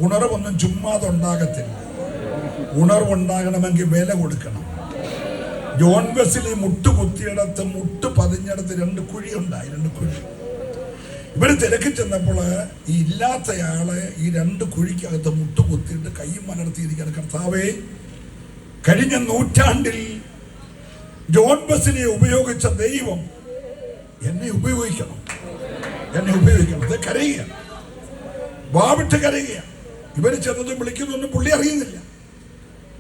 ഉണർവൊന്നും ചുമ്മാതെ ഉണ്ടാകത്തില്ല. ഉണർവുണ്ടാകണമെങ്കിൽ വില കൊടുക്കണം. ജോൺ വെസ്ലി മുട്ടുകുത്തിയിടത്ത്, മുട്ട് പതിഞ്ഞിടത്ത് 2 കുഴി ഉണ്ടായി. 2 കുഴി. ഇവര് തിരക്കി ചെന്നപ്പോൾ ഈ ഇല്ലാത്തയാള് ഈ 2 കുഴിക്കകത്ത് മുട്ടുകുത്തിയിട്ട് കയ്യും മലർത്തിയിരിക്കുകയാണ്. കർത്താവേ, കഴിഞ്ഞ നൂറ്റാണ്ടിൽ ജോൺ വെസ്ലിയെ ഉപയോഗിച്ച ദൈവം എന്നെ ഉപയോഗിക്കണം, എന്നെ ഉപയോഗിക്കണം. ഇത് കരയുക, വാവിട്ട് കരയുക. ഇവര് ചെന്നതും വിളിക്കുന്നൊന്നും പുള്ളി അറിയുന്നില്ല.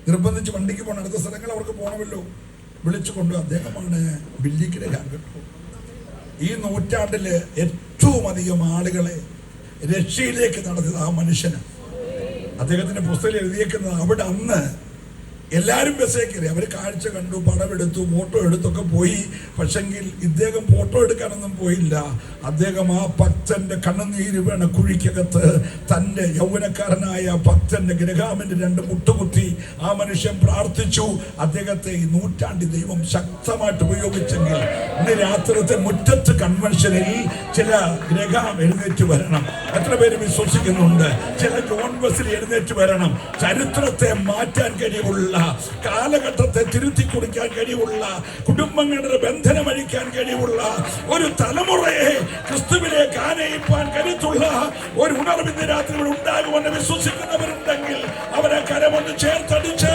നിർബന്ധിച്ച് വണ്ടിക്ക് പോകണം, അടുത്ത സ്ഥലങ്ങൾ അവർക്ക് പോകണമല്ലോ. വിളിച്ചു കൊണ്ടു. അദ്ദേഹമാണ് ബില്ലി ഗ്രഹാം. കേട്ടോ, ഈ നൂറ്റാണ്ടില് ഏറ്റവും അധികം ആളുകളെ രക്ഷയിലേക്ക് നടത്തിയത് ആ മനുഷ്യന്. അദ്ദേഹത്തിന്റെ പുസ്തകം എഴുതിയേക്കുന്നത് അവിടെ അന്ന് എല്ലാവരും ബസ്സേ കയറി. അവർ കാഴ്ച കണ്ടു, പടമെടുത്തു, ഫോട്ടോ എടുത്തൊക്കെ പോയി. പക്ഷെങ്കിൽ ഇദ്ദേഹം ഫോട്ടോ എടുക്കാനൊന്നും പോയില്ല. അദ്ദേഹം ആ ഭക്തന്റെ കണ്ണുനീര് വീണ കുഴിക്കകത്ത് തന്റെ യൗവനക്കാരനായ ഭക്തന്റെ ഗ്രഹാമിന്റെ 2 മുട്ടുകുത്തി ആ മനുഷ്യൻ പ്രാർത്ഥിച്ചു. അദ്ദേഹത്തെ ഈ നൂറ്റാണ്ടി ദൈവം ശക്തമായിട്ട് ഉപയോഗിച്ചെങ്കിൽ ഇന്ന് രാത്രിത്തെ മുറ്റത്ത് കൺവെൻഷനിൽ ചില ഗ്രഹാം എഴുന്നേറ്റ് വരണം. എത്ര പേര് വിശ്വസിക്കുന്നുണ്ട്? ചില ജോൺ വെസ്ലി എഴുന്നേറ്റ് വരണം. ചരിത്രത്തെ മാറ്റാൻ കഴിവുള്ള, കാലഘട്ടത്തെ തിരുത്തി കുറിക്കാൻ കഴിവുള്ള, കുടുംബങ്ങളുടെ ബന്ധനം അഴിക്കാൻ കഴിവുള്ള ഒരു തലമുറയെ ക്രിസ്തുവിലേക്ക് ആനയിപ്പാൻ കരുത്തുള്ള ഒരു ഉണർവിന്റെ രാത്രി ഉണ്ടാകുമെന്ന് വിശ്വസിക്കുന്നവരുണ്ടെങ്കിൽ അവരെ കരമൊന്ന് ചേർത്തടിച്ച്